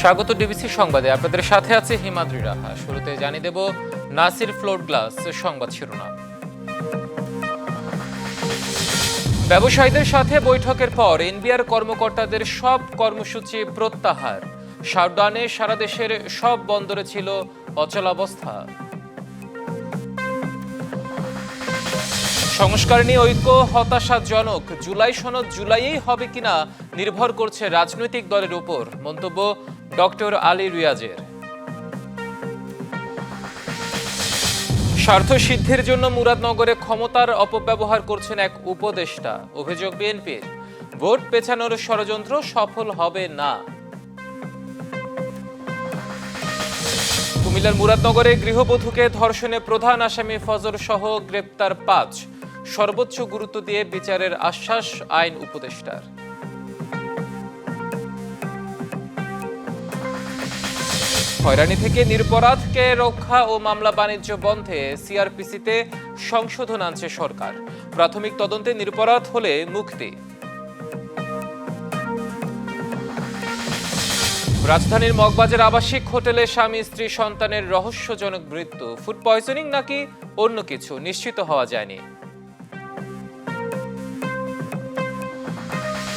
স্বাগত ডিবিসি সংবাদে, আপনাদের সাথে আছে হিমাদ্রি রাহা। শুরুতে জানিয়ে দেব নাসির ফ্লোর গ্লাস সংবাদ শিরোনাম। ব্যবসায়ীদের সাথে বৈঠকের পর এনবিআর কর্মকর্তাদের সব কর্মসূচি প্রত্যাহার। শাটডাউনে সারা দেশের সব বন্দরে ছিল অচলাবস্থা। সংস্কার নিয়ে ঐক্য হতাশাজনক। জুলাই সনদ জুলাইয়েই হবে কিনা নির্ভর করছে রাজনৈতিক দলের উপর, মন্তব্য ডক্টর আলী রিয়াজের। স্বার্থ সিদ্ধির জন্য মুরাদনগরে ক্ষমতার অপব্যবহার করছেন এক উপদেষ্টা, অভিযোগ বিএনপির। ভোট পেছানোর ষড়যন্ত্র সফল হবে না। কুমিল্লার মুরাদনগরে গৃহবধূকে ধর্ষণে প্রধান আসামি ফজর সহ গ্রেপ্তার 5। সর্বোচ্চ গুরুত্ব দিয়ে বিচারের আশ্বাস আইন উপদেষ্টার। হয়রানি থেকে নিরপরাধকে রক্ষা ও মামলা বাণিজ্য বন্ধে সিআরপিসিতে সংশোধন আনছে সরকার। প্রাথমিক তদন্তে নিরপরাধ হলে মুক্তি। রাজধানীর মগবাজার আবাসিক হোটেলে স্বামী স্ত্রী সন্তানের রহস্যজনক মৃত্যু। ফুড পয়জনিং নাকি অন্য কিছু নিশ্চিত হওয়া যায়নি।